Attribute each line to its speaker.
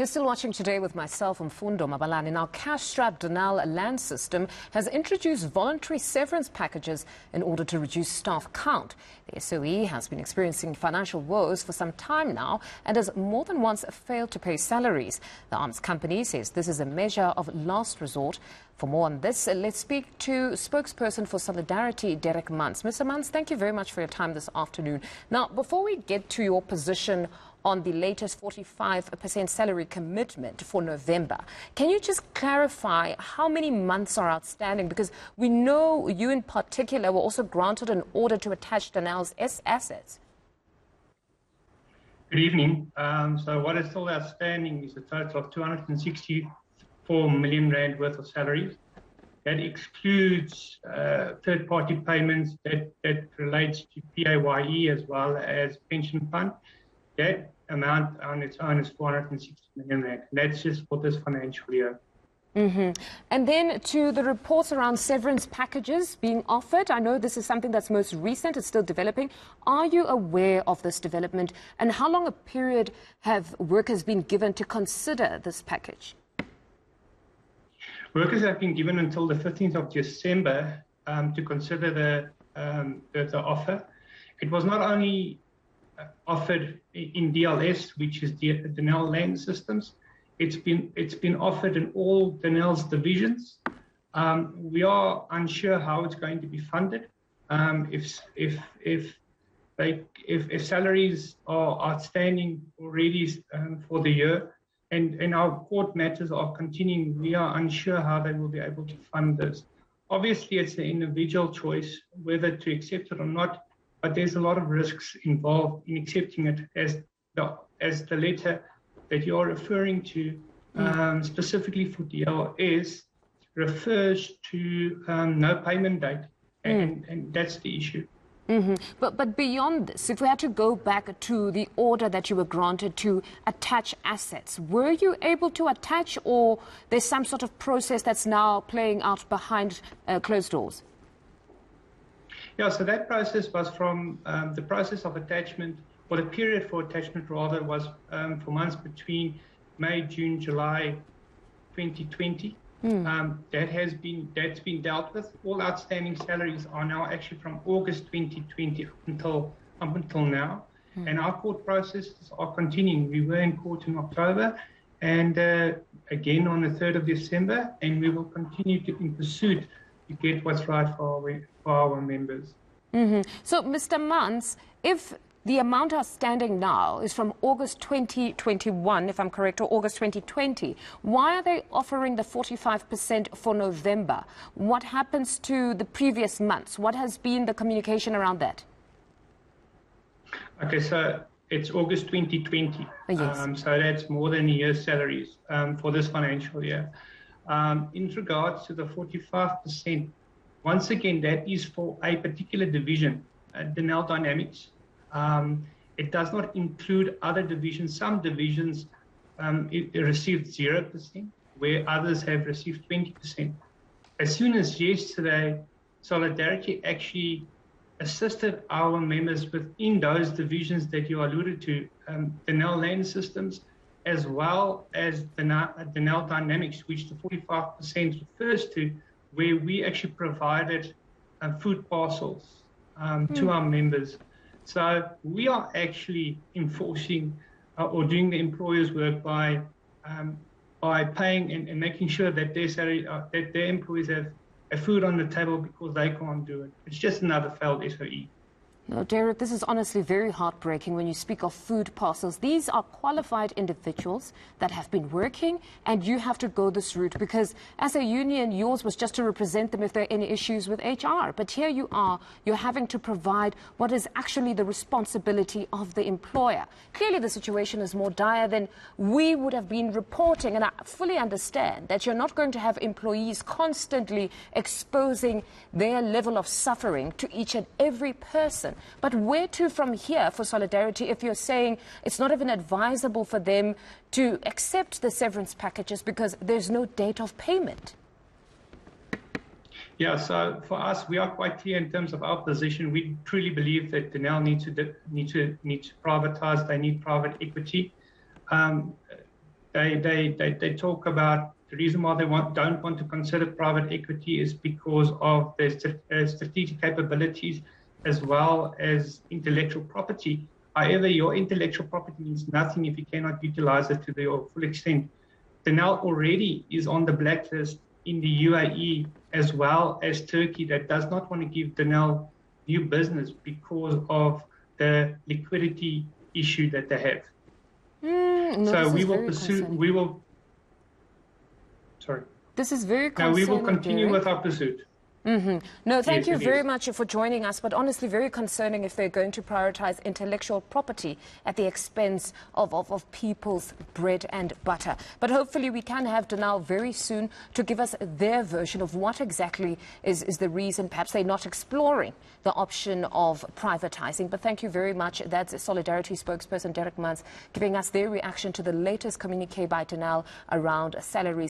Speaker 1: You're still watching Today with myself, Mfundo Mabalani. Now, cash-strapped Denel Land System has introduced voluntary severance packages in order to reduce staff count. The SOE has been experiencing financial woes for some time now and has more than once failed to pay salaries. The arms company says this is a measure of last resort. For more on this, let's speak to spokesperson for Solidarity, Derek Mans. Mr. Mans, thank you very much for your time this afternoon. Now, before we get to your position on the latest 45% salary commitment for November, can you just clarify how many months are outstanding? Because we know you in particular were also granted an order to attach Denel's assets.
Speaker 2: Good evening. So what is still outstanding is a total of 264 million rand worth of salaries. That excludes third-party payments that relates to PAYE as well as pension fund. That amount on its own is 460 million rand. That's just for this financial year.
Speaker 1: And then to the reports around severance packages being offered, I know this is something that's most recent, it's still developing. Are you aware of this development, and how long a period have workers been given to consider this package?
Speaker 2: Workers have been given until the 15th of December to consider the offer. It was not only offered in DLS, which is the Denel Land Systems. It's been offered in all Denel's divisions. We are unsure how it's going to be funded. If salaries are outstanding already for the year, and our court matters are continuing, we are unsure how they will be able to fund this. Obviously, it's an individual choice whether to accept it or not. But there's a lot of risks involved in accepting it, as the letter that you're referring to, specifically for DLS, refers to no payment date, and that's the issue.
Speaker 1: But beyond this, if we had to go back to the order that you were granted to attach assets, were you able to attach, or there's some sort of process that's now playing out behind closed doors?
Speaker 2: Yeah, so that process was from the process of attachment, or the period for attachment rather, was for months between May, June, July 2020. That's been dealt with. All outstanding salaries are now actually from August 2020 up until now. And our court processes are continuing. We were in court in October and again on the 3rd of December, and we will continue to in pursuit to get what's right for our members.
Speaker 1: So, Mr. Mans, if the amount outstanding now is from August 2021, if I'm correct, or August 2020, why are they offering the 45% for November? What happens to the previous months? What has been the communication around that?
Speaker 2: Okay, so it's August 2020.
Speaker 1: Yes.
Speaker 2: So that's more than a year's salaries for this financial year. In regards to the 45%, once again, that is for a particular division, Denel Dynamics. It does not include other divisions. Some divisions it received 0%, where others have received 20%. As soon as yesterday, Solidarity actually assisted our members within those divisions that you alluded to, Denel Land Systems, as well as Denel Dynamics, which the 45% refers to, where we actually provided food parcels to our members. So we are actually enforcing or doing the employer's work by paying and making sure that their salary, that their employees have food on the table, because they can't do it. It's just another failed SOE.
Speaker 1: No, Derek, this is honestly very heartbreaking when you speak of food parcels. These are qualified individuals that have been working, and you have to go this route because as a union, yours was just to represent them if there are any issues with HR. But here you are, you're having to provide what is actually the responsibility of the employer. Clearly, the situation is more dire than we would have been reporting, and I fully understand that you're not going to have employees constantly exposing their level of suffering to each and every person. But where to from here for Solidarity if you're saying it's not even advisable for them to accept the severance packages because there's no date of payment?
Speaker 2: Yeah, so for us, we are quite clear in terms of our position. We truly believe that Denel need to privatize. They need private equity. They talk about the reason why they don't want to consider private equity is because of their strategic capabilities as well as intellectual property. However, your intellectual property means nothing if you cannot utilize it to the full extent. Denel already is on the blacklist in the UAE as well as Turkey that does not want to give Denel new business because of the liquidity issue that they have.
Speaker 1: No,
Speaker 2: so we will
Speaker 1: pursue.
Speaker 2: Sorry.
Speaker 1: This is very concerning.
Speaker 2: No, we will continue with our pursuit.
Speaker 1: No, thank you very much for joining us, but honestly very concerning if they're going to prioritize intellectual property at the expense of people's bread and butter. But hopefully we can have Denel very soon to give us their version of what exactly is the reason. Perhaps they're not exploring the option of privatizing. But thank you very much. That's Solidarity spokesperson Derek Mans giving us their reaction to the latest communique by Denel around salaries.